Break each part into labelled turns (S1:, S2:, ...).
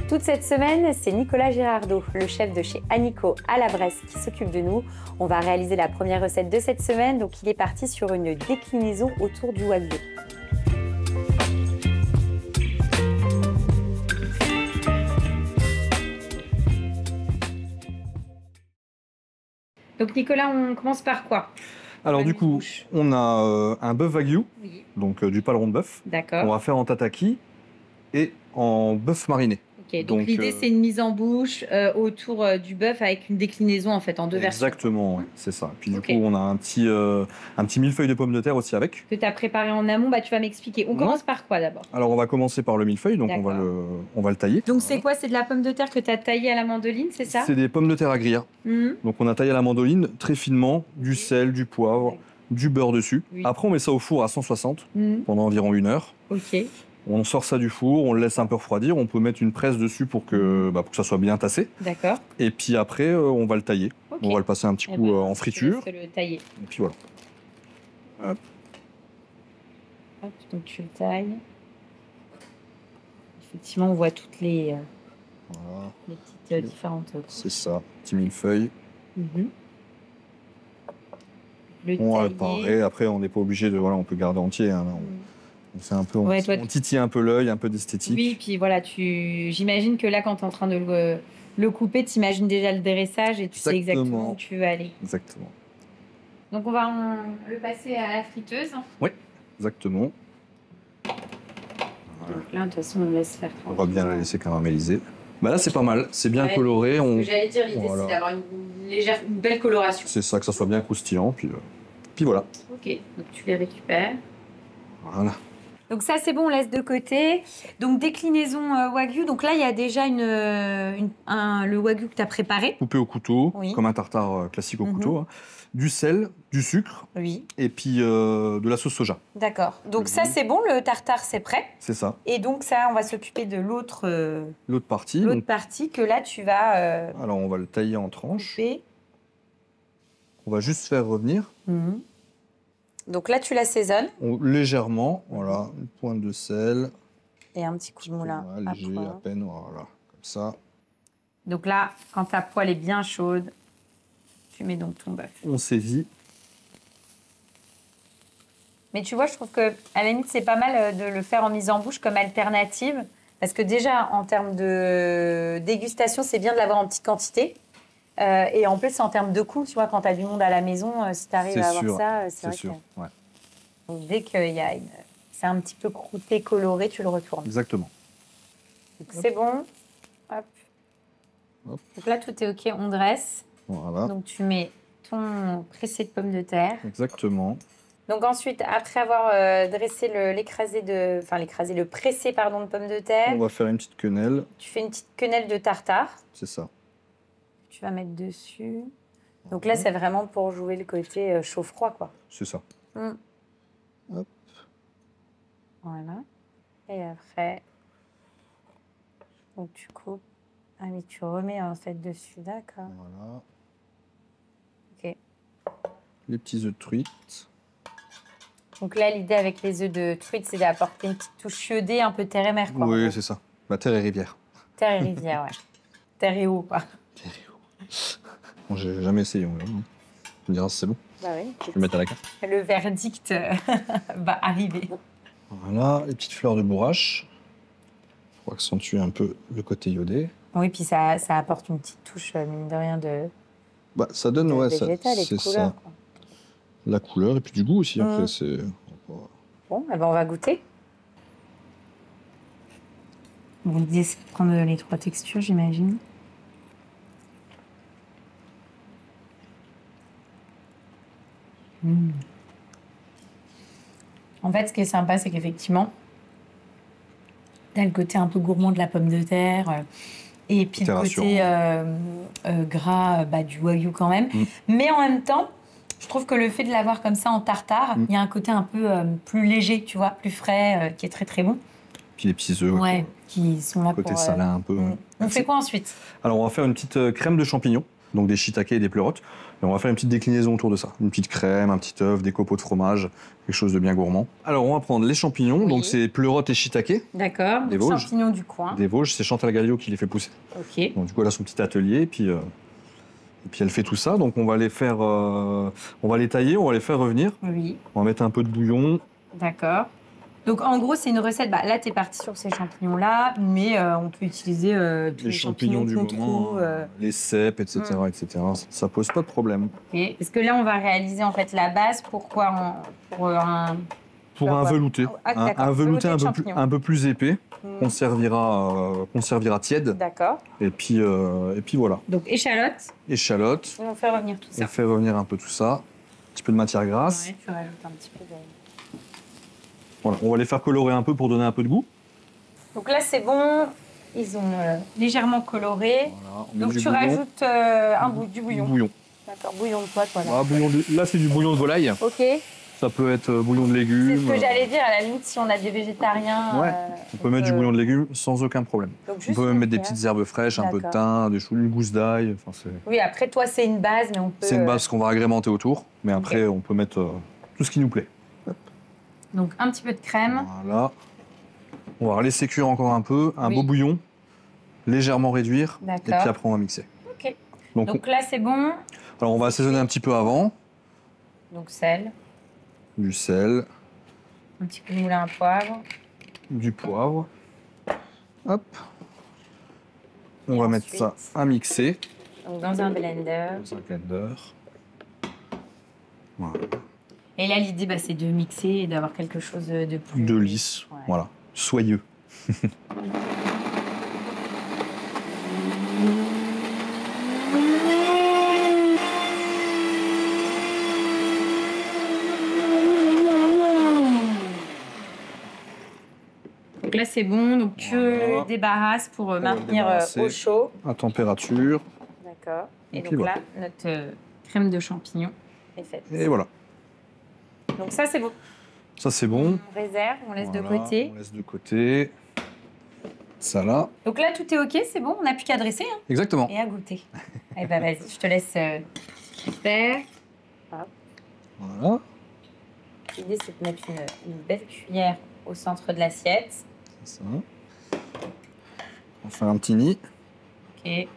S1: Toute cette semaine, c'est Nicolas Girardot, le chef de chez Anico à la Bresse, qui s'occupe de nous. On va réaliser la première recette de cette semaine, donc il est parti sur une déclinaison autour du wagyu. Donc Nicolas, on commence par quoi?
S2: Alors du coup, on a un bœuf wagyu,
S1: Oui.
S2: donc du paleron de bœuf.
S1: D'accord.
S2: On va faire en tataki et en bœuf mariné.
S1: Ok, donc l'idée c'est une mise en bouche autour du bœuf avec une déclinaison en fait en deux versions.
S2: Exactement, ouais, c'est ça. Puis du coup, on a un petit millefeuille de pommes de terre aussi avec.
S1: Que tu as préparé en amont, bah, tu vas m'expliquer. On commence par quoi d'abord?
S2: Alors on va commencer par le millefeuille, donc on va le tailler.
S1: Donc c'est quoi? C'est de la pomme de terre que tu as taillée à la mandoline, c'est ça?
S2: C'est des pommes de terre à grillère. Donc on a taillé à la mandoline très finement, du sel, du poivre, du beurre dessus. Oui. Après on met ça au four à 160 pendant environ 1 heure.
S1: Ok.
S2: On sort ça du four, on le laisse un peu refroidir, on peut mettre une presse dessus pour que ça soit bien tassé.
S1: D'accord.
S2: Et puis après, on va le tailler. On va le passer un petit coup en friture.
S1: Je le tailler.
S2: Et puis voilà. Hop.
S1: Hop, donc tu le tailles. Effectivement, on voit toutes les petites différentes.
S2: C'est ça, petit millefeuille.
S1: On
S2: va pareil. Après, on n'est pas obligé de... Voilà, on peut garder entier. Hein, on fait un peu, on titille un peu l'œil, un peu d'esthétique.
S1: Oui, puis voilà, j'imagine que là, quand tu es en train de le couper, tu imagines déjà le dressage et tu sais exactement où tu veux aller.
S2: Exactement.
S1: Donc on va le passer à la friteuse.
S2: Oui, exactement.
S1: Donc là, de toute façon, on laisse faire.
S2: On va bien la laisser caraméliser. Bah là, c'est pas mal, c'est bien coloré.
S1: J'allais dire, l'idée, c'est d'avoir une belle coloration.
S2: C'est ça, que ça soit bien croustillant, puis voilà.
S1: Ok, donc tu les récupères.
S2: Voilà.
S1: Donc ça, c'est bon, on laisse de côté. Donc déclinaison wagyu. Donc là, il y a déjà le wagyu que tu as préparé.
S2: Coupé au couteau, comme un tartare classique au couteau. Hein. Du sel, du sucre, et puis de la sauce soja.
S1: D'accord. Donc ça, c'est bon, le tartare, c'est prêt.
S2: C'est ça.
S1: Et donc ça, on va s'occuper de l'autre
S2: partie.
S1: L'autre partie que là, tu vas...
S2: Alors, on va le tailler en tranches.
S1: Couper.
S2: On va juste faire revenir.
S1: Donc là, tu l'assaisonnes.
S2: Légèrement, voilà, une pointe de sel.
S1: Et un petit coup de moulin.
S2: Léger, à peine, voilà, comme ça.
S1: Donc là, quand ta poêle est bien chaude, tu mets donc ton bœuf.
S2: On saisit.
S1: Mais tu vois, je trouve qu'à la limite, c'est pas mal de le faire en mise en bouche comme alternative. Parce que déjà, en termes de dégustation, c'est bien de l'avoir en petite quantité. Et en plus, en termes de coût, tu vois, quand tu as du monde à la maison, si tu arrives à avoir ça, c'est vrai
S2: sûr.
S1: que... Ouais. Donc, dès qu'il y a c'est un petit peu croûté, coloré, tu le retournes.
S2: Exactement.
S1: C'est bon. Hop. Donc là, tout est OK, on dresse.
S2: Voilà.
S1: Donc, tu mets ton pressé de pommes de terre.
S2: Exactement.
S1: Donc ensuite, après avoir dressé le pressé de pommes de terre...
S2: On va faire une petite quenelle.
S1: Tu fais une petite quenelle de tartare.
S2: C'est ça.
S1: Tu vas mettre dessus. Donc là, c'est vraiment pour jouer le côté chaud-froid, quoi.
S2: C'est ça.
S1: Hop. Voilà. Et après, donc tu coupes. Ah oui, tu remets en fait dessus, d'accord.
S2: Voilà.
S1: Ok.
S2: Les petits œufs de truite.
S1: Donc là, l'idée avec les œufs de truite, c'est d'apporter une petite touche iodée, un peu terre et mer, quoi.
S2: Oui, c'est ça. Bah, terre et rivière.
S1: Terre et rivière, ouais. Terre et eau, quoi.
S2: Terre et eau. Bon, j'ai jamais essayé. Tu me diras si c'est bon.
S1: Bah oui.
S2: Je vais le mettre à la carte.
S1: Le verdict va arriver.
S2: Voilà, les petites fleurs de bourrache pour accentuer un peu le côté iodé.
S1: Oui, puis ça apporte une petite touche, mine de rien,
S2: Bah, ça donne, c'est ça. Quoi. La couleur et puis du goût aussi. Après, c'est...
S1: Bon, ben on va goûter. Bon, l'idée, c'est de prendre les 3 textures, j'imagine. En fait, ce qui est sympa, c'est qu'effectivement, tu as le côté un peu gourmand de la pomme de terre et puis le côté gras du wagyu quand même. Mais en même temps, je trouve que le fait de l'avoir comme ça en tartare, il y a un côté un peu plus léger, tu vois, plus frais, qui est très très bon.
S2: Puis les petits œufs.
S1: Ouais, qui sont là
S2: côté
S1: pour...
S2: salin un peu.
S1: On fait quoi ensuite?
S2: Alors, on va faire une petite crème de champignons. donc des shiitake et des pleurotes. Et on va faire une petite déclinaison autour de ça. Une petite crème, un petit œuf, des copeaux de fromage, quelque chose de bien gourmand. Alors on va prendre les champignons, donc c'est pleurotes et shiitake.
S1: D'accord, des champignons du coin.
S2: Des Vosges, c'est Chantal Gallio qui les fait pousser.
S1: Ok.
S2: Donc du coup elle a son petit atelier, et puis elle fait tout ça. Donc on va les faire, on va les tailler, on va les faire revenir.
S1: Oui.
S2: On va mettre un peu de bouillon.
S1: D'accord. Donc en gros, c'est une recette. Bah, là, tu es parti sur ces champignons-là, mais on peut utiliser
S2: les champignons du moment, les cèpes, etc., etc. Ça pose pas de problème.
S1: Okay. Parce que là, on va réaliser en fait la base. Pourquoi pour un
S2: velouté. Un velouté un peu plus épais, qu'on servira tiède.
S1: D'accord.
S2: Et puis voilà.
S1: Donc échalote.
S2: Échalote.
S1: Et on fait revenir tout ça.
S2: On fait revenir un peu tout ça. Un petit peu de matière grasse.
S1: Ouais, tu rajoutes un petit peu de...
S2: Voilà, on va les faire colorer un peu pour donner un peu de goût.
S1: Donc là, c'est bon. Ils ont légèrement coloré. Voilà, donc tu rajoutes du bouillon.
S2: Bouillon.
S1: D'accord, bouillon de quoi, toi, là
S2: Là, c'est du bouillon de volaille.
S1: Ok.
S2: Ça peut être bouillon de légumes.
S1: C'est ce que j'allais dire, à la limite, si on a des végétariens.
S2: Ouais, on peut mettre du bouillon de légumes sans aucun problème.
S1: Donc,
S2: on peut même mettre des petites herbes fraîches, un peu de thym, des choux, une gousse d'ail.
S1: Oui, après, toi, c'est une base, mais on peut...
S2: C'est une base qu'on va agrémenter autour, mais après, on peut mettre tout ce qui nous plaît.
S1: Donc, un petit peu de crème.
S2: Voilà. On va laisser cuire encore un peu, un beau bouillon, légèrement réduire, et puis après, on va mixer.
S1: Ok. Donc là, c'est bon.
S2: Alors, on va assaisonner un petit peu avant.
S1: Donc, sel.
S2: Du sel.
S1: Un petit peu de moulin à poivre.
S2: Du poivre. Hop. On va mettre ça à mixer.
S1: Donc, dans un blender.
S2: Voilà.
S1: Et là, l'idée, c'est de mixer et d'avoir quelque chose de plus...
S2: De lisse, voilà. Soyeux.
S1: Donc là, c'est bon. Donc, tu débarrasses pour maintenir au chaud.
S2: À température.
S1: D'accord. Et donc là, notre crème de champignons est faite.
S2: Et voilà.
S1: Donc ça, c'est bon.
S2: Ça, c'est bon.
S1: On réserve, on laisse de côté.
S2: On laisse de côté. Ça là.
S1: Donc là, tout est OK, c'est bon. On n'a plus qu'à dresser. Hein.
S2: Exactement.
S1: Et à goûter. Eh ben, vas-y, je te laisse faire.
S2: Voilà.
S1: L'idée, c'est de mettre une belle cuillère au centre de l'assiette.
S2: C'est ça. On fait un petit nid.
S1: OK.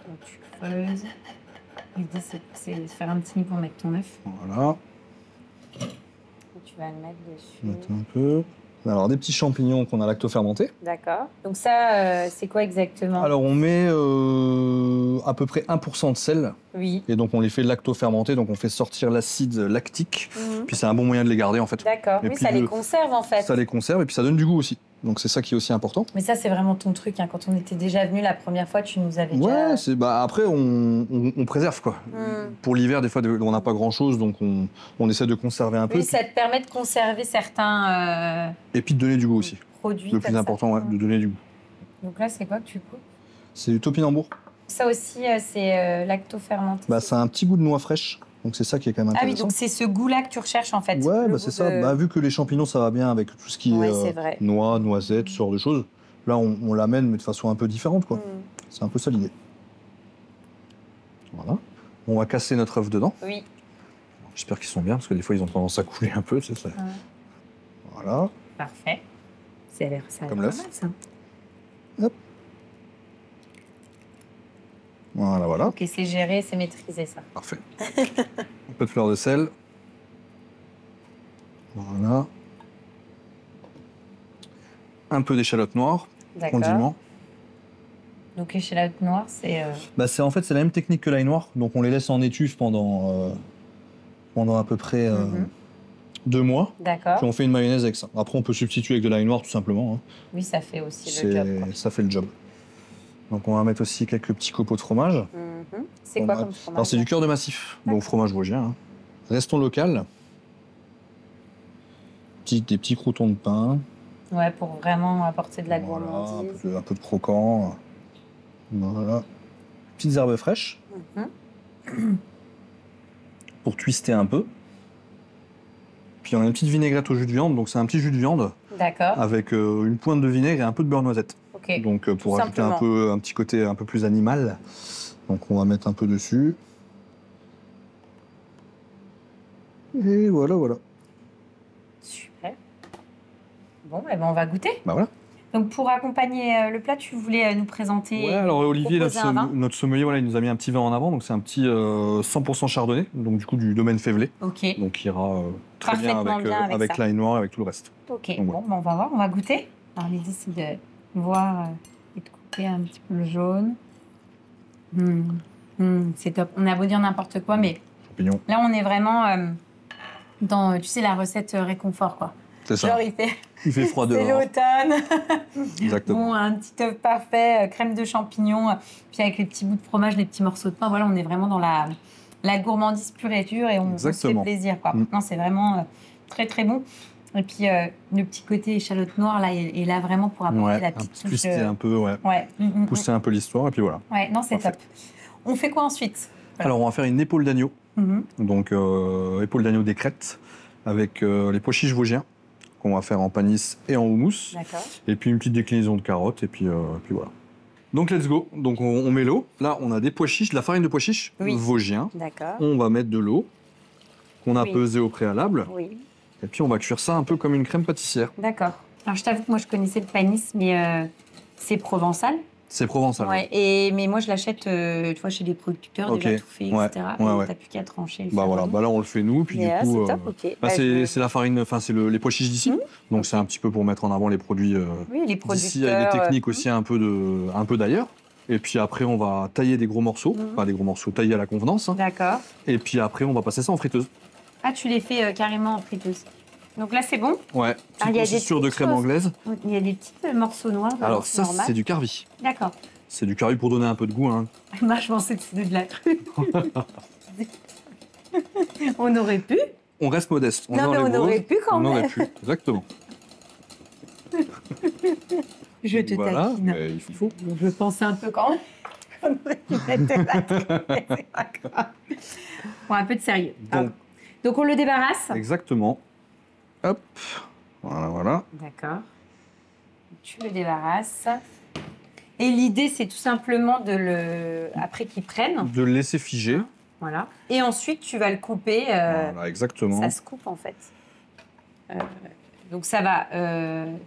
S1: Donc, tu creuses. L'idée, c'est de faire un petit nid pour mettre ton œuf.
S2: Voilà.
S1: Et tu vas le mettre dessus.
S2: Mettre un peu. Alors, des petits champignons qu'on a lacto-fermentés.
S1: D'accord. Donc ça, c'est quoi exactement?
S2: Alors, on met à peu près 1% de sel.
S1: Oui.
S2: Et donc, on les fait lacto-fermenter. Donc, on fait sortir l'acide lactique. Puis, c'est un bon moyen de les garder, en fait.
S1: D'accord. Oui, ça les conserve, en fait.
S2: Ça les conserve et puis ça donne du goût aussi. Donc, c'est ça qui est aussi important.
S1: Mais ça, c'est vraiment ton truc. Hein. Quand on était déjà venu la première fois, tu nous avais
S2: déjà... Ouais, après, on préserve, quoi. Pour l'hiver, des fois, on n'a pas grand-chose, donc on essaie de conserver un peu.
S1: Oui, ça te permet de conserver certains...
S2: Et puis de donner du goût aussi.
S1: Produits.
S2: Le plus important, de donner du goût.
S1: Donc là, c'est quoi que tu coupes?
S2: C'est du topinambour.
S1: Ça aussi, c'est lacto-fermenté.
S2: Ça a un petit goût de noix fraîche. Donc c'est ça qui est quand même intéressant.
S1: Ah oui, donc c'est ce goût-là que tu recherches en fait.
S2: Ouais, c'est ça. Vu que les champignons, ça va bien avec tout ce qui est noix, noisettes, ce genre de choses. Là, on l'amène, mais de façon un peu différente, quoi. C'est un peu ça l'idée. Voilà. On va casser notre œuf dedans.
S1: Oui.
S2: J'espère qu'ils sont bien, parce que des fois, ils ont tendance à couler un peu, c'est ça. Voilà.
S1: Parfait. Ça a l'air
S2: comme l'œuf.
S1: Ça.
S2: Hop. Voilà.
S1: Ok, c'est géré, c'est maîtrisé, ça.
S2: Parfait. Un peu de fleur de sel. Voilà. Un peu d'échalote noire. Condiment.
S1: Donc échalote noire, c'est...
S2: En fait, c'est la même technique que l'ail noir. Donc on les laisse en étuve pendant à peu près 2 mois.
S1: D'accord.
S2: Puis on fait une mayonnaise avec ça. Après, on peut substituer avec de l'ail noir, tout simplement. Hein.
S1: Oui, ça fait aussi le job.
S2: Ça fait le job. Donc on va mettre aussi quelques petits copeaux de fromage.
S1: C'est quoi comme fromage?
S2: Alors c'est du cœur de massif, donc fromage vosgien. Hein. Restons local. Des petits croûtons de pain.
S1: Ouais, pour vraiment apporter de la gourmandise.
S2: Un peu de croquant. Voilà. Petites herbes fraîches. Pour twister un peu. Puis on a une petite vinaigrette au jus de viande, donc c'est un petit jus de viande.
S1: D'accord.
S2: Avec une pointe de vinaigre et un peu de beurre noisette.
S1: Ok.
S2: Donc pour ajouter un petit côté un peu plus animal. Donc on va mettre un peu dessus. Et voilà.
S1: Super. Bon, eh ben on va goûter.
S2: Bah voilà.
S1: Donc pour accompagner le plat, tu voulais nous présenter.
S2: Ouais, alors Olivier, notre sommelier, voilà, il nous a mis un petit vin en avant. Donc c'est un petit 100% chardonnay, donc du coup du domaine Févelé.
S1: Ok.
S2: Donc qui ira très bien avec l'ail noir et avec tout le reste.
S1: Ok.
S2: Donc,
S1: bon, on va voir, on va goûter. Alors l'idée c'est de voir et de couper un petit peu le jaune. C'est top. On a beau dire n'importe quoi, mais
S2: champignons.
S1: Là on est vraiment dans, tu sais, la recette réconfort, quoi.
S2: C'est ça.
S1: Genre
S2: il fait froid dehors.
S1: C'est l'automne.
S2: Exactement.
S1: Bon, un petit œuf parfait, crème de champignons, puis avec les petits bouts de fromage, les petits morceaux de pain. Voilà, on est vraiment dans la gourmandise pure et dure et on se fait plaisir, quoi. Non, c'est vraiment très très bon. Et puis le petit côté échalote noire là est là vraiment pour apporter la petite touche.
S2: Twister un peu, pousser un peu l'histoire et puis voilà.
S1: Ouais, non, c'est top. On fait quoi ensuite?
S2: Alors on va faire une épaule d'agneau. Donc épaule d'agneau des crêtes avec les pois chiches vosgiens qu'on va faire en panisse et en houmous.
S1: D'accord.
S2: Et puis une petite déclinaison de carottes et puis voilà. Donc let's go. Donc on met l'eau. Là on a des pois chiches, de la farine de pois chiches vosgiens.
S1: D'accord.
S2: On va mettre de l'eau qu'on a pesée au préalable.
S1: Oui.
S2: Et puis on va cuire ça un peu comme une crème pâtissière.
S1: D'accord. Alors je t'avoue que moi je connaissais le panisse, mais c'est provençal.
S2: C'est provençal.
S1: Ouais. Mais moi je l'achète, tu vois, chez des producteurs déjà tout fait, etc. T'as plus qu'à trancher.
S2: Bah voilà. Bah là on le fait nous, puis du coup.
S1: C'est top.
S2: C'est la farine, enfin c'est les pois chiches d'ici. Donc c'est un petit peu pour mettre en avant les produits.
S1: Les producteurs.
S2: D'ici avec des techniques aussi un peu d'ailleurs. Et puis après on va tailler des gros morceaux, pas des gros morceaux taillés à la convenance.
S1: D'accord.
S2: Et puis après on va passer ça en friteuse.
S1: Ah, tu les fais carrément en friteuse. Donc là, c'est bon?
S2: Ouais. Petite consisture de crème anglaise.
S1: Il y a des petits morceaux noirs.
S2: Alors ça, c'est du carvi.
S1: D'accord.
S2: C'est du curry pour donner un peu de goût. Hein.
S1: Moi, je pensais que c'était de la truffe. On aurait pu.
S2: On reste modeste.
S1: On aurait pu quand même.
S2: On aurait pu, exactement.
S1: Je te taquine.
S2: Mais il faut.
S1: Je pensais un peu quand même. On aurait pu mettre de la truffe, mais c'est pas grave. Bon, un peu de sérieux. Donc on le débarrasse.
S2: Exactement. Hop. Voilà.
S1: D'accord. Tu le débarrasses. Et l'idée, c'est tout simplement après qu'il prenne.
S2: De le laisser figer.
S1: Voilà. Et ensuite, tu vas le couper.
S2: Voilà, exactement.
S1: Ça se coupe, en fait. Donc, ça va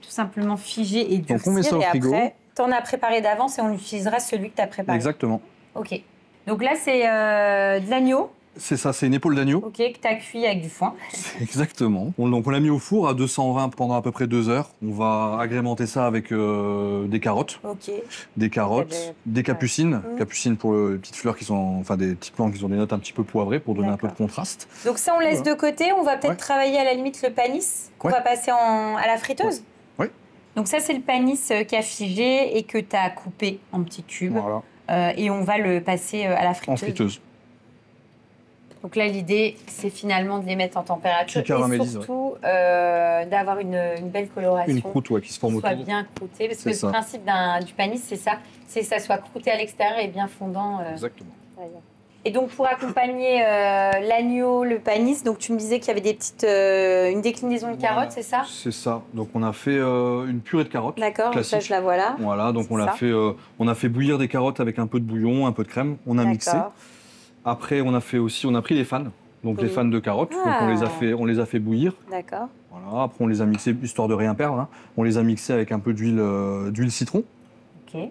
S1: tout simplement figer et durcir.
S2: Donc, on met ça au frigo.
S1: Et après, tu en as préparé d'avance et on utilisera celui que tu as préparé.
S2: Exactement.
S1: OK. Donc là, c'est de l'agneau.
S2: C'est ça, c'est une épaule d'agneau.
S1: OK, que tu as cuit avec du foin.
S2: Exactement. Donc on l'a mis au four à 220 pendant à peu près 2 heures. On va agrémenter ça avec des carottes.
S1: OK.
S2: Des carottes, des capucines. Capucines pour les petites fleurs qui sont, enfin des petites plantes qui ont des notes un petit peu poivrées pour donner un peu de contraste.
S1: Donc ça, on laisse de côté. On va peut-être travailler à la limite le panisse qu'on va passer à la friteuse.
S2: Oui.
S1: Donc ça, c'est le panisse qui a figé et que tu as coupé en petits cubes.
S2: Voilà.
S1: Et on va le passer à la friteuse.
S2: En friteuse.
S1: Donc là, l'idée, c'est finalement de les mettre en température
S2: et
S1: surtout d'avoir une belle coloration.
S2: Une croûte qui se forme autour.
S1: Soit bien croûtée, parce que le principe du panisse, c'est ça, c'est que ça soit croûté à l'extérieur et bien fondant.
S2: Exactement.
S1: Et donc pour accompagner l'agneau, le panisse, donc tu me disais qu'il y avait des petites, une déclinaison de carottes, c'est ça?
S2: C'est ça. Donc on a fait une purée de carottes.
S1: D'accord. Donc ça je la vois là.
S2: Voilà. Donc on a fait bouillir des carottes avec un peu de bouillon, un peu de crème. On a mixé. Après, on a pris les fans, donc les fans de carottes. Donc on les a fait bouillir.
S1: D'accord.
S2: Voilà. Après, on les a mixés, histoire de rien perdre. Hein. On les a mixés avec un peu d'huile citron.
S1: Ok.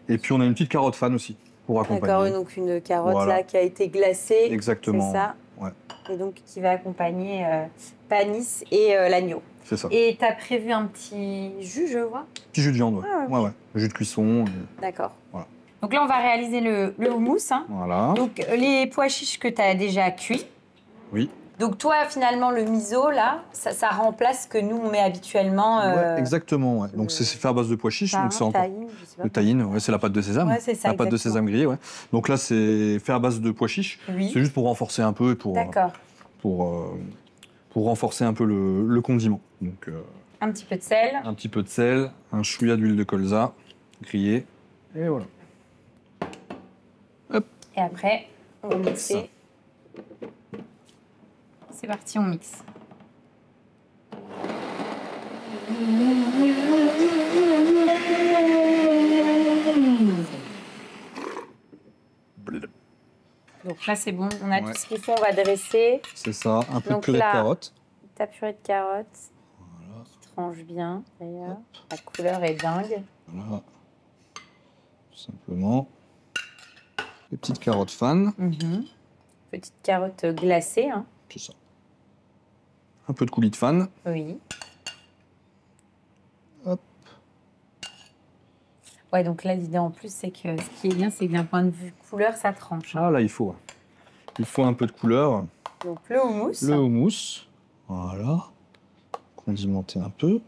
S2: Et puis on a une petite carotte fan aussi pour accompagner.
S1: D'accord, donc une carotte là qui a été glacée.
S2: Exactement.
S1: C'est ça.
S2: Ouais.
S1: Et donc qui va accompagner panisse et l'agneau.
S2: C'est ça.
S1: Et tu as prévu un petit jus, je vois?
S2: Petit jus de viande, ouais. Jus de cuisson.
S1: D'accord.
S2: Voilà.
S1: Donc là, on va réaliser le houmous. Hein.
S2: Voilà.
S1: Donc, les pois chiches que tu as déjà cuits.
S2: Oui.
S1: Donc, toi, finalement, le miso, là, ça remplace ce que nous, on met habituellement.
S2: Ouais, exactement. Ouais. Donc, c'est fait à base de pois chiches. Donc c'est
S1: tahine, je sais pas.
S2: Le tahine, c'est la pâte de sésame.
S1: Ouais, c'est ça,
S2: la pâte de sésame grillée, ouais. Donc là, c'est fait à base de pois chiches.
S1: Oui.
S2: C'est juste pour renforcer un peu et pour renforcer un peu le condiment. Donc,
S1: un petit peu de sel.
S2: Un petit peu de sel, un chouïa d'huile de colza grillée. Et voilà. Hop.
S1: Et après, on va mixer. C'est parti, on mixe. là c'est bon. On a tout ce qu'il faut, on va dresser.
S2: C'est ça, un peu de purée de carottes.
S1: Ta purée de carottes. Voilà. Qui tranche bien d'ailleurs. La couleur est dingue.
S2: Voilà. Tout simplement. Les petites carottes fan.
S1: Petites carottes glacées. Hein.
S2: C'est ça. Un peu de coulis de fan.
S1: Oui.
S2: Hop.
S1: Ouais, donc là, l'idée en plus, c'est que ce qui est bien, c'est que d'un point de vue couleur, ça tranche.
S2: Ah, là, il faut un peu de couleur.
S1: Donc, le houmous.
S2: Le houmous. Voilà. Condimenter un peu.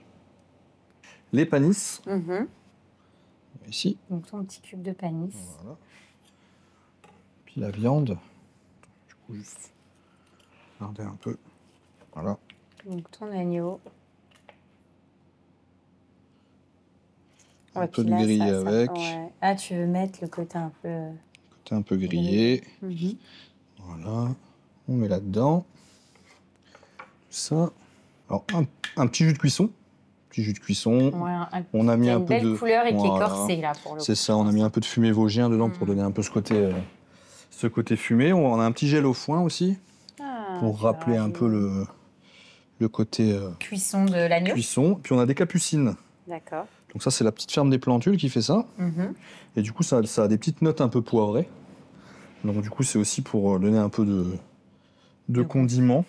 S2: Les panisses. Ici.
S1: Donc, ton petit cube de panis.
S2: Voilà. Puis la viande. Du coup, juste garder un peu. Voilà.
S1: Donc, ton agneau.
S2: Un peu de grillé avec.
S1: Ouais. Ah, tu veux mettre le côté un peu...
S2: Côté un peu grillé. Voilà. On met là-dedans. Ça. Alors, un petit jus de cuisson.
S1: Ouais,
S2: on a mis un peu de...
S1: une belle couleur et qui est corsée, là, pour le coup.
S2: C'est ça, on a mis un peu de fumé vosgien dedans pour donner un peu ce côté fumé. On a un petit gel au foin aussi, pour rappeler un peu le côté...
S1: cuisson de l'agneau.
S2: Cuisson. Puis on a des capucines.
S1: D'accord.
S2: Donc ça, c'est la petite ferme des Plantules qui fait ça. Et du coup, ça a des petites notes un peu poivrées. Donc du coup, c'est aussi pour donner un peu de condiment.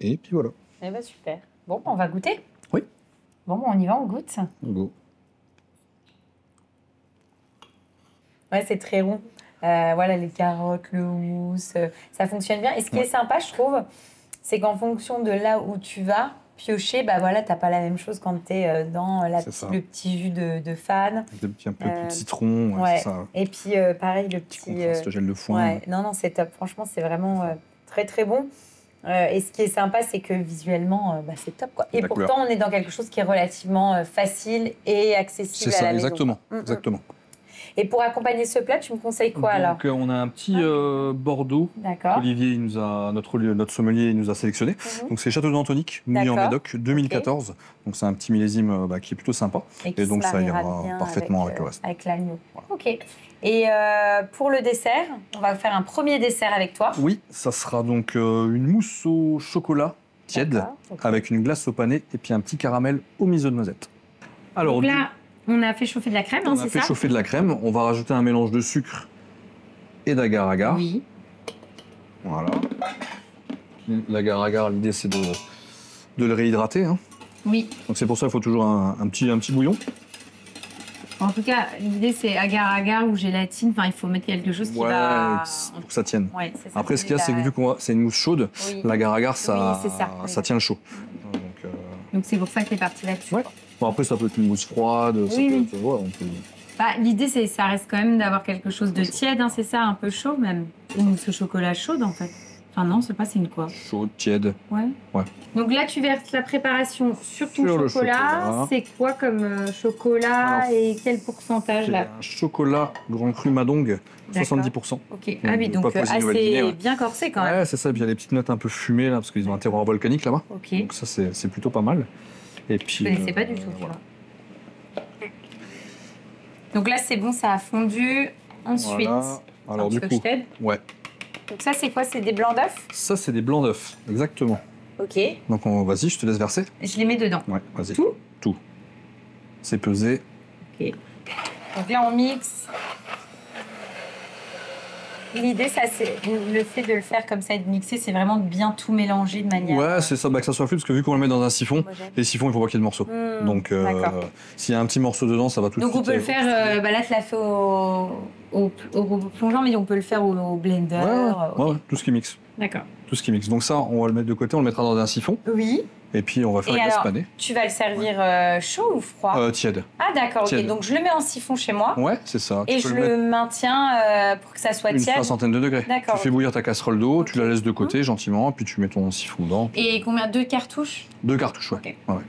S2: Et puis voilà.
S1: Eh ben super. Bon, on va goûter.
S2: Oui.
S1: Bon, on y va, on goûte.
S2: Go.
S1: Ouais, c'est très rond. Voilà, les carottes, le houmous, ça fonctionne bien. Et ce qui est sympa, je trouve, c'est qu'en fonction de là où tu vas piocher, bah voilà, t'as pas la même chose quand t'es dans le petit jus de fan.
S2: Un peu de citron,
S1: ouais.
S2: Ça.
S1: Et puis pareil, le petit
S2: gel de foin.
S1: Ouais, non, c'est top. Franchement, c'est vraiment très très bon. Et ce qui est sympa, c'est que visuellement, c'est top, quoi. Et pourtant, on est dans quelque chose qui est relativement facile et accessible à la maison.
S2: Exactement, exactement.
S1: Et pour accompagner ce plat, tu me conseilles quoi alors?
S2: Donc on a un petit Bordeaux.
S1: D'accord.
S2: Olivier, notre sommelier, il nous a sélectionné. Donc c'est Château d'Antonique, Mouilly en Médoc, 2014. Donc c'est un petit millésime qui est plutôt sympa. Et donc ça ira parfaitement avec le reste.
S1: Avec l'agneau. Voilà. Ok. Et pour le dessert, on va faire un premier dessert avec toi.
S2: Oui, ça sera donc une mousse au chocolat tiède avec une glace au panais et puis un petit caramel au miso de noisette.
S1: Alors donc là, on a fait chauffer de la crème, c'est ça?
S2: On a fait chauffer de la crème. On va rajouter un mélange de sucre et d'agar-agar.
S1: Oui.
S2: Voilà. L'agar-agar, l'idée c'est de le réhydrater. Hein.
S1: Oui.
S2: Donc c'est pour ça qu'il faut toujours un petit bouillon.
S1: En tout cas, l'idée c'est agar-agar ou gélatine. Enfin, il faut mettre quelque chose qui va...
S2: pour que ça tienne.
S1: Ouais, c'est ça.
S2: Après, ce qu'il y a, c'est que vu que c'est une mousse chaude, l'agar-agar, ça tient chaud.
S1: Donc c'est pour ça que t'es parti là-dessus.
S2: Ouais. Bon, après, ça peut être une mousse froide.
S1: Oui.
S2: Ça peut être, on peut...
S1: l'idée, ça reste quand même d'avoir quelque chose de tiède, hein, c'est ça, un peu chaud même. Une mousse au chocolat chaude en fait. Enfin non, c'est une quoi?
S2: Chaude, tiède.
S1: Ouais. Donc là, tu verses la préparation sur ton chocolat. C'est quoi comme chocolat et quel pourcentage là?
S2: Un chocolat grand cru Madong, 70%.
S1: Ok. Ah oui, donc assez bien corsé quand même.
S2: Ouais, c'est ça. Et puis il y a des petites notes un peu fumées là, parce qu'ils ont un terroir volcanique là-bas.
S1: Ok.
S2: Donc ça, c'est plutôt pas mal. Et puis.
S1: Je connaissais pas du tout. Voilà. Donc là, c'est bon, ça a fondu. Ensuite,
S2: alors du coup, ouais.
S1: Donc ça, c'est quoi? C'est des blancs d'œufs?
S2: Ça, c'est des blancs d'œufs, exactement.
S1: Ok.
S2: Donc vas-y, je te laisse verser.
S1: Je les mets dedans.
S2: Ouais, vas-y.
S1: Tout.
S2: C'est pesé.
S1: Ok. Donc là, on mixe. L'idée, ça, c'est le fait de le faire comme ça et de mixer, c'est vraiment de bien tout mélanger de manière.
S2: Ouais, c'est ça, que ça soit fluide, parce que vu qu'on le met dans un siphon, les siphons, il faut pas qu'il y ait de morceaux. Donc, s'il y a un petit morceau dedans, ça va tout de suite.
S1: Donc, on peut le faire, là, tu l'as fait au robot plongeant, mais on peut le faire au blender.
S2: Ouais, tout ce qui mixe.
S1: D'accord.
S2: Tout ce qui mixe. Donc, ça, on va le mettre de côté, on le mettra dans un siphon.
S1: Oui.
S2: Et puis, on va faire la glace panée.
S1: Tu vas le servir chaud ou froid?
S2: Tiède.
S1: Ah, d'accord, ok. Donc, je le mets en siphon chez moi.
S2: Ouais, c'est ça.
S1: Et je le maintiens pour que ça soit tiède.
S2: Une soixantaine de degrés.
S1: D'accord.
S2: Tu fais bouillir ta casserole d'eau, tu la laisses de côté gentiment, puis tu mets ton siphon dedans.
S1: Et combien? 2 cartouches?
S2: 2 cartouches, ouais.
S1: Okay.
S2: Ouais.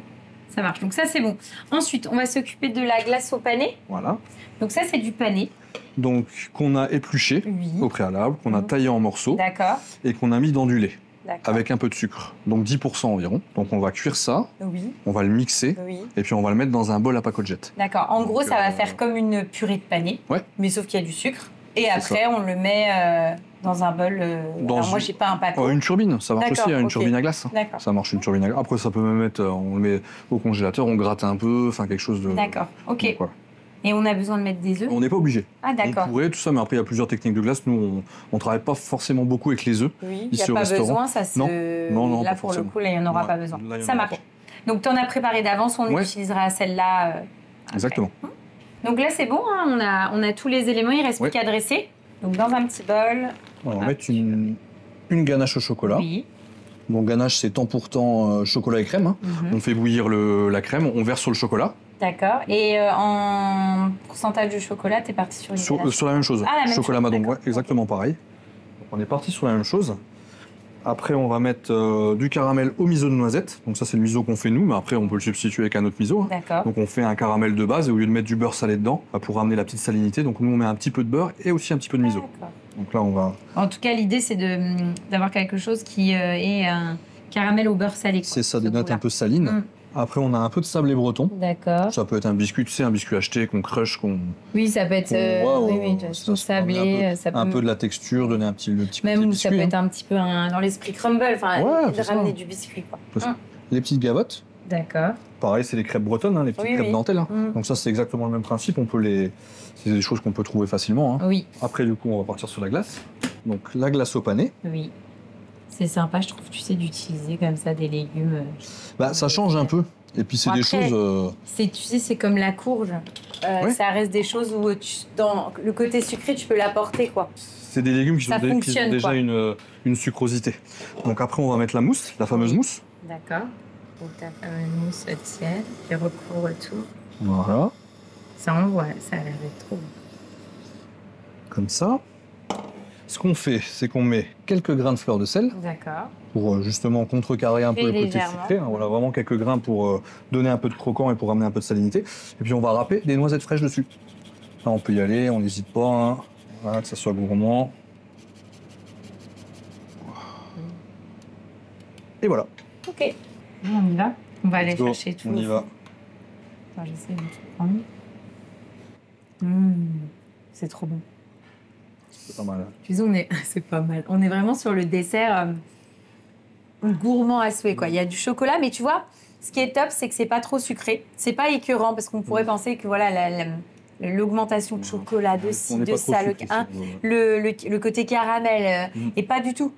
S1: Ça marche. Donc, ça, c'est bon. Ensuite, on va s'occuper de la glace au panais.
S2: Voilà.
S1: Donc, ça, c'est du panais.
S2: Donc, qu'on a épluché au préalable, qu'on a taillé en morceaux.
S1: D'accord.
S2: Et qu'on a mis dans du lait. Avec un peu de sucre, donc 10% environ. Donc on va cuire ça, on va le mixer, et puis on va le mettre dans un bol à pacojet.
S1: D'accord. En gros, ça va faire comme une purée de panais, mais sauf qu'il y a du sucre. Et après, on le met dans un bol. Alors moi, j'ai pas un paco.
S2: Une turbine, ça marche aussi, une turbine à glace.
S1: D'accord.
S2: Ça marche une turbine à glace. Après, ça peut même être, on le met au congélateur, on gratte un peu, enfin quelque chose de.
S1: D'accord, ok.
S2: Donc, voilà.
S1: Et on a besoin de mettre des œufs?
S2: On n'est pas obligé.
S1: Ah, d'accord.
S2: On pourrait, tout ça, mais après, il y a plusieurs techniques de glace. Nous, on travaille pas forcément beaucoup avec les œufs.
S1: Oui, il n'y a pas besoin, ça se.
S2: Non,
S1: là, pour le coup, là, il n'y en aura pas besoin. Ça marche. Donc, tu en as préparé d'avance, on utilisera celle-là.
S2: Exactement.
S1: Donc là, c'est bon, hein, on a tous les éléments, il ne reste plus qu'à dresser. Donc, dans un petit bol.
S2: On va mettre une ganache au chocolat.
S1: Oui.
S2: Donc, ganache, c'est temps pour temps chocolat et crème. On fait bouillir la crème, on verse sur le chocolat.
S1: D'accord. Et en pourcentage de chocolat, tu es parti sur une ganache
S2: sur la même chose.
S1: Ah, la même
S2: chocolat
S1: chose.
S2: madon, ouais, exactement pareil. Donc, on est parti sur la même chose. Après, on va mettre du caramel au miso de noisette. Donc ça, c'est le miso qu'on fait nous, mais après, on peut le substituer avec un autre miso.
S1: D'accord.
S2: Donc on fait un caramel de base et au lieu de mettre du beurre salé dedans, pour ramener la petite salinité, donc nous, on met un petit peu de beurre et aussi un petit peu de miso.
S1: D'accord.
S2: Donc là, on va...
S1: En tout cas, l'idée, c'est d'avoir quelque chose qui est un caramel au beurre salé.
S2: C'est ça, des notes un peu salines. Après, on a un peu de sablé breton.
S1: D'accord.
S2: Ça peut être un biscuit, tu sais, un biscuit acheté qu'on crush, qu'on...
S1: Oui, ça peut être sablé.
S2: Un peu de la texture, donner le petit
S1: même
S2: biscuit.
S1: Ça peut être un petit peu dans l'esprit crumble, ramener du biscuit. Quoi.
S2: Les petites gavottes.
S1: D'accord.
S2: Pareil, c'est les crêpes bretonnes, les petites crêpes dentelles. Donc ça, c'est exactement le même principe. C'est des choses qu'on peut trouver facilement.
S1: Oui.
S2: Après, du coup, on va partir sur la glace. Donc la glace au panais.
S1: Oui. C'est sympa, je trouve, tu sais, d'utiliser comme ça des légumes.
S2: Ça change un peu. Et puis c'est des choses...
S1: Tu sais, c'est comme la courge. Ça reste des choses où dans le côté sucré, tu peux l'apporter, quoi.
S2: C'est des légumes qui ont déjà une sucrosité. Donc après, on va mettre la mousse, la fameuse mousse.
S1: D'accord. Donc ta fameuse mousse tiède qui recouvre tout.
S2: Voilà.
S1: Ça envoie, ça a l'air d'être trop bon.
S2: Comme ça. Ce qu'on fait, c'est qu'on met quelques grains de fleur de sel.
S1: D'accord.
S2: Pour justement contrecarrer un peu le côté sucré. Voilà, vraiment quelques grains pour donner un peu de croquant et pour ramener un peu de salinité. Et puis on va râper des noisettes fraîches dessus. Là, on peut y aller, on n'hésite pas. Voilà, que ça soit gourmand. Et voilà.
S1: Ok. On y va. On va aller chercher tout.
S2: On y va.
S1: Attends, j'essaie de tout prendre. C'est trop bon.
S2: C'est pas mal.
S1: Tu sais, c'est pas mal. On est vraiment sur le dessert gourmand à souhait, quoi. Il y a du chocolat, mais tu vois, ce qui est top, c'est que c'est pas trop sucré. C'est pas écœurant, parce qu'on pourrait penser que voilà, l'augmentation de chocolat, de ci, de ça, le côté caramel, et pas du tout.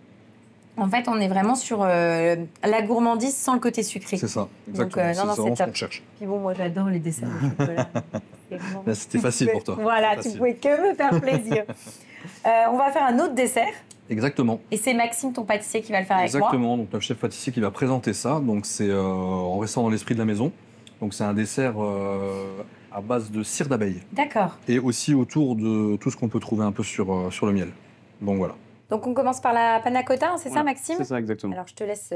S1: En fait, on est vraiment sur la gourmandise sans le côté sucré.
S2: C'est ça, exactement.
S1: Donc, c'est top.
S2: Cherche.
S1: Puis bon, moi, j'adore les desserts au chocolat.
S2: Là, c'était facile pour toi.
S1: Voilà, tu pouvais que me faire plaisir. On va faire un autre dessert.
S2: Exactement.
S1: Et c'est Maxime, ton pâtissier, qui va le faire avec moi.
S2: Exactement, donc notre chef pâtissier qui va présenter ça. Donc c'est en restant dans l'esprit de la maison. Donc c'est un dessert à base de cire d'abeille.
S1: D'accord.
S2: Et aussi autour de tout ce qu'on peut trouver un peu sur le miel. Donc voilà.
S1: Donc on commence par la panna cotta, c'est ça Maxime?
S3: C'est ça, exactement.
S1: Alors je te laisse...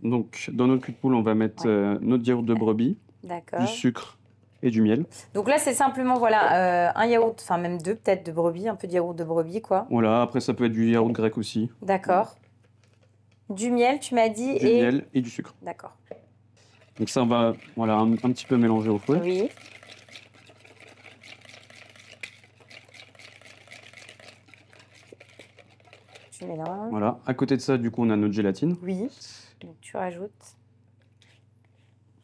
S3: Donc dans notre cul de poule, on va mettre notre yaourt de brebis, du sucre et du miel.
S1: Donc là c'est simplement un yaourt, enfin même deux peut-être de brebis, un peu de yaourt de brebis quoi.
S3: Voilà, après ça peut être du yaourt grec aussi.
S1: D'accord. Du miel tu m'as dit
S3: du miel et du sucre.
S1: D'accord.
S3: Donc ça on va un petit peu mélanger au fouet.
S1: Oui. Tu mélanges.
S3: Voilà, à côté de ça du coup on a notre gélatine.
S1: Oui. Donc tu rajoutes.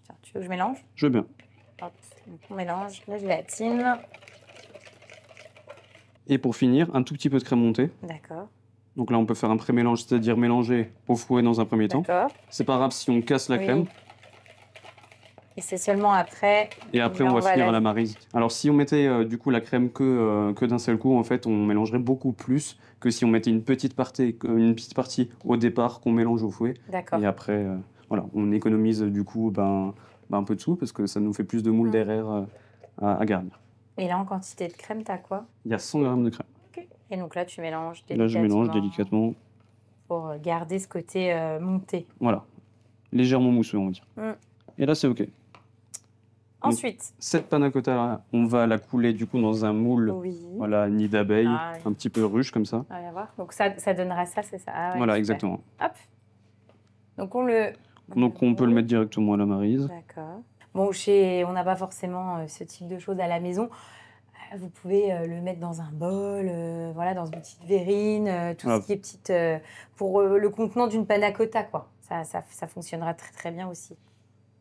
S1: Tiens, tu veux que je mélange?
S3: Je veux bien.
S1: Hop, donc on mélange la gélatine.
S3: Et pour finir, un tout petit peu de crème montée.
S1: D'accord.
S3: Donc là, on peut faire un pré-mélange, c'est-à-dire mélanger au fouet dans un premier temps.
S1: D'accord.
S3: C'est pas grave si on casse la crème.
S1: Et c'est seulement après...
S3: Et après, on va finir à la maryse. Alors, si on mettait du coup la crème que d'un seul coup, en fait, on mélangerait beaucoup plus que si on mettait une petite partie au départ qu'on mélange au fouet.
S1: D'accord.
S3: Et après, on économise du coup un peu de sous parce que ça nous fait plus de moules derrière à garnir.
S1: Et là, en quantité de crème, t'as quoi?
S3: Il y a 100 g de crème.
S1: Ok. Et donc là, tu mélanges délicatement.
S3: Là, je mélange délicatement.
S1: Pour garder ce côté monté.
S3: Voilà. Légèrement mousseux, on va dire. Et là, c'est OK.
S1: Ensuite,
S3: donc, cette panna cotta là, on va la couler du coup dans un moule, nid d'abeille, un petit peu ruche comme ça.
S1: On va voir. Donc ça donnera ça, c'est ça.
S3: Voilà, super. Exactement.
S1: Hop. Donc
S3: on peut le mettre directement à la maryse.
S1: D'accord. Bon, on n'a pas forcément ce type de choses à la maison. Vous pouvez le mettre dans un bol, voilà, dans une petite verrine, tout ce qui est petite... pour le contenant d'une panna cotta, quoi. Ça fonctionnera très, très bien aussi.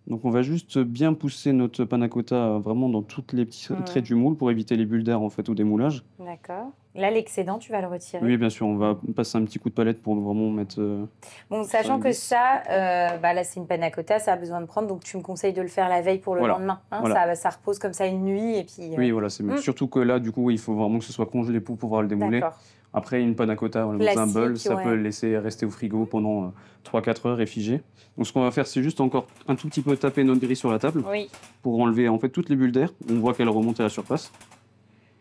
S3: Donc on va juste bien pousser notre panna cotta vraiment dans tous les petits traits du moule pour éviter les bulles d'air en fait, ou des moulages.
S1: D'accord. Là, l'excédent, tu vas le retirer?
S3: Oui, bien sûr, on va passer un petit coup de palette pour vraiment mettre...
S1: bon, sachant que ça, là, c'est une panna cotta, ça a besoin de prendre, donc tu me conseilles de le faire la veille pour le lendemain. Hein, voilà. Ça repose comme ça une nuit et puis...
S3: Oui, voilà, c'est mieux. Surtout que là, du coup, il faut vraiment que ce soit congelé pour pouvoir le démouler. D'accord. Après, une panna cotta dans un bol, ça peut le laisser rester au frigo pendant 3-4 heures et figer. Donc, ce qu'on va faire, c'est juste encore un tout petit peu taper notre grille sur la table pour enlever en fait toutes les bulles d'air. On voit qu'elle remonte à la surface.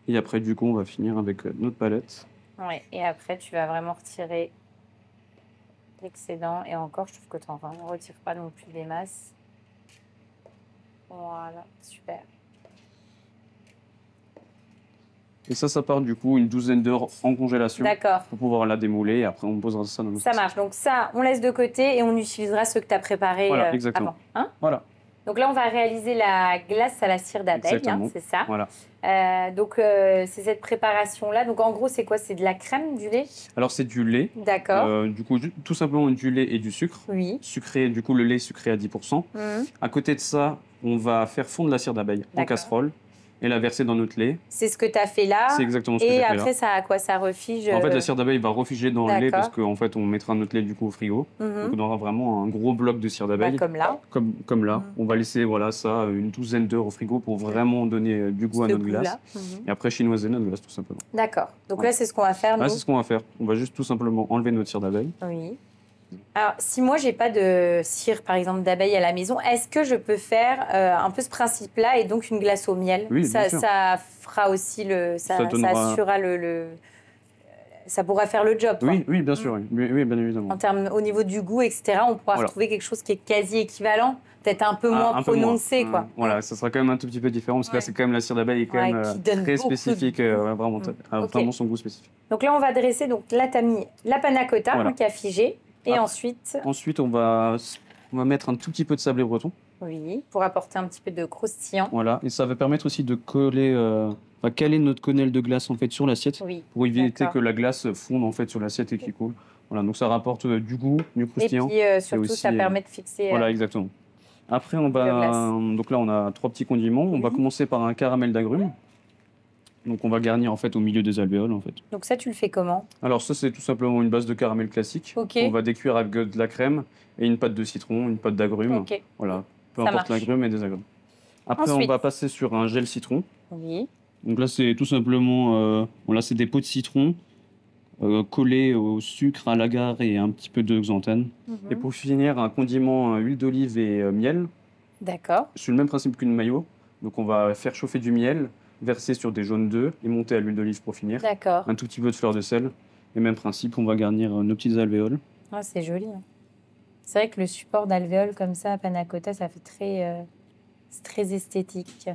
S3: Et après, du coup, on va finir avec notre palette.
S1: Ouais, et après, tu vas vraiment retirer l'excédent. Et encore, je trouve que tu ne retires pas non plus des masses. Voilà, super.
S3: Et ça part du coup une douzaine d'heures en congélation.
S1: D'accord.
S3: Pour pouvoir la démouler et après on posera ça dans notre...
S1: Ça marche. Donc ça, on laisse de côté et on utilisera ceux que tu as préparés
S3: exactement.
S1: Avant. Hein,
S3: voilà.
S1: Donc là, on va réaliser la glace à la cire d'abeille, c'est ça.
S3: Voilà.
S1: Donc c'est cette préparation-là. Donc en gros, c'est quoi? C'est de la crème, du lait?
S3: Alors c'est du lait.
S1: D'accord.
S3: Du coup, tout simplement du lait et du sucre.
S1: Oui.
S3: Sucré, du coup le lait sucré à 10%. À côté de ça, on va faire fondre la cire d'abeille en casserole et la verser dans notre lait.
S1: C'est ce que tu as fait là.
S3: C'est exactement ce que j'ai fait là.
S1: Et après, ça a quoi? Ça refige?
S3: En fait, la cire d'abeille va refiger dans le lait parce qu'en fait, on mettra notre lait du coup au frigo. Donc on aura vraiment un gros bloc de cire d'abeille.
S1: Comme là.
S3: Comme là. On va laisser ça une douzaine d'heures au frigo pour vraiment donner du goût à notre glace. Et après, chinoiser notre glace tout simplement.
S1: D'accord. Donc là, c'est ce qu'on va faire.
S3: Là, c'est ce qu'on va faire. On va juste tout simplement enlever notre cire d'abeille.
S1: Oui. Alors, si moi, j'ai pas de cire, par exemple, d'abeille à la maison, est-ce que je peux faire un peu ce principe-là et donc une glace au miel?
S3: Oui,
S1: ça fera aussi ça assurera ça pourra faire le job.
S3: Oui, bien sûr. Oui, bien évidemment.
S1: Au niveau du goût, etc., on pourra retrouver quelque chose qui est quasi équivalent, peut-être un peu moins prononcé. Quoi.
S3: Voilà, ça sera quand même un tout petit peu différent parce que là, c'est quand même la cire d'abeille qui est très spécifique, vraiment son goût spécifique.
S1: Donc là, on va dresser. Donc là, tu as mis la panna cotta qui a figé. Et ensuite,
S3: on va mettre un tout petit peu de sablé breton.
S1: Oui, pour apporter un petit peu de croustillant.
S3: Voilà, et ça va permettre aussi de caler notre quenelle de glace en fait sur l'assiette pour éviter que la glace fonde en fait sur l'assiette et qu'il coule. Voilà, donc ça rapporte du goût, du croustillant.
S1: Et puis surtout, aussi, ça permet de fixer.
S3: Voilà, exactement. Après, donc là, on a 3 petits condiments. On va commencer par un caramel d'agrumes. Donc on va garnir en fait au milieu des alvéoles en fait.
S1: Donc ça tu le fais comment?
S3: Alors ça c'est tout simplement une base de caramel classique. On va décuire avec de la crème et une pâte de citron, une pâte d'agrumes. Voilà, peu importe l'agrume et des agrumes. Après on va passer sur un gel citron.
S1: Oui.
S3: Donc là c'est tout simplement, là c'est des pots de citron collés au sucre, à l'agar et un petit peu de xanthane. Et pour finir un condiment huile d'olive et miel.
S1: D'accord.
S3: C'est le même principe qu'une mayo. Donc on va faire chauffer du miel, verser sur des jaunes d'œufs et monter à l'huile d'olive pour finir.
S1: D'accord.
S3: Un tout petit peu de fleur de sel. Et même principe, on va garnir nos petites alvéoles.
S1: Ah, c'est joli. Hein. C'est vrai que le support d'alvéoles comme ça, à panna cotta, ça fait très esthétique.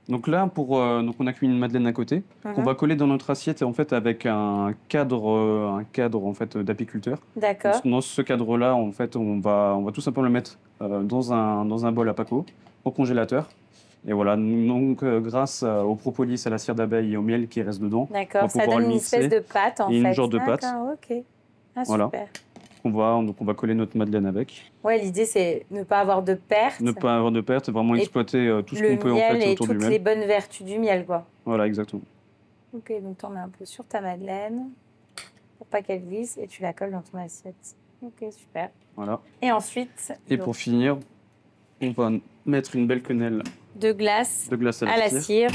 S3: Donc là, donc on a cuit une madeleine à côté, qu'on va coller dans notre assiette en fait avec un cadre en fait d'apiculteur.
S1: D'accord.
S3: Dans ce cadre-là, en fait, on va tout simplement le mettre dans un bol à Paco, au congélateur. Et voilà, donc grâce au propolis, à la cire d'abeille et au miel qui reste dedans,
S1: d'accord, ça donne une espèce de pâte en fait.
S3: Une genre de pâte.
S1: Ok. Ah,
S3: voilà.
S1: Super.
S3: Donc on va coller notre madeleine avec.
S1: Ouais, l'idée c'est ne pas avoir de perte.
S3: Ne pas avoir de perte, vraiment exploiter tout ce qu'on peut en fait autour du miel.
S1: Et toutes les bonnes vertus du miel, quoi.
S3: Voilà, exactement.
S1: Ok, donc tu en mets un peu sur ta madeleine pour pas qu'elle glisse et tu la colles dans ton assiette. Ok, super.
S3: Voilà.
S1: Et ensuite.
S3: Et pour finir, on va mettre une belle quenelle
S1: de glace
S3: à la cire.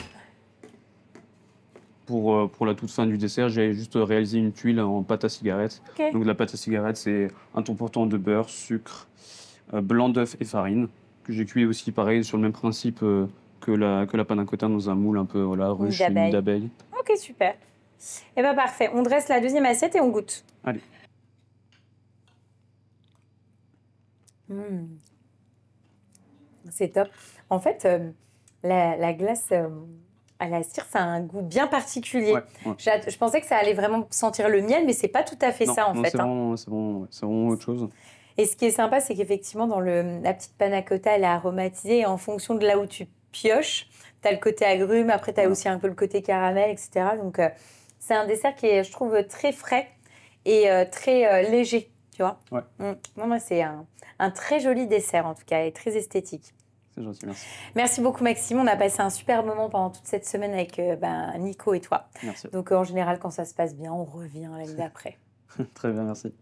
S1: Pour
S3: la toute fin du dessert, j'ai juste réalisé une tuile en pâte à cigarette.
S1: Okay.
S3: Donc la pâte à cigarette, c'est un ton portant de beurre, sucre, blanc d'œuf et farine, que j'ai cuit aussi pareil sur le même principe que la panna cotta dans un moule un peu ruche d'abeille.
S1: Ok, super. Et bien parfait, on dresse la deuxième assiette et on goûte.
S3: Allez.
S1: C'est top. En fait, la glace à la cire, ça a un goût bien particulier.
S3: Ouais.
S1: Je pensais que ça allait vraiment sentir le miel, mais c'est pas tout à fait ça en fait.
S3: C'est vraiment autre chose.
S1: Et ce qui est sympa, c'est qu'effectivement, dans la petite panna cotta, elle est aromatisée et en fonction de là où tu pioches, tu as le côté agrumes, après tu as aussi un peu le côté caramel, etc. Donc, c'est un dessert qui est, je trouve, très frais et très léger, tu vois.
S3: Ouais.
S1: Non, c'est un très joli dessert, en tout cas, et très esthétique.
S3: C'est gentil, merci.
S1: Merci beaucoup, Maxime. On a passé un super moment pendant toute cette semaine avec Nico et toi.
S3: Merci.
S1: Donc, en général, quand ça se passe bien, on revient l'année d'après.
S3: Très bien, merci.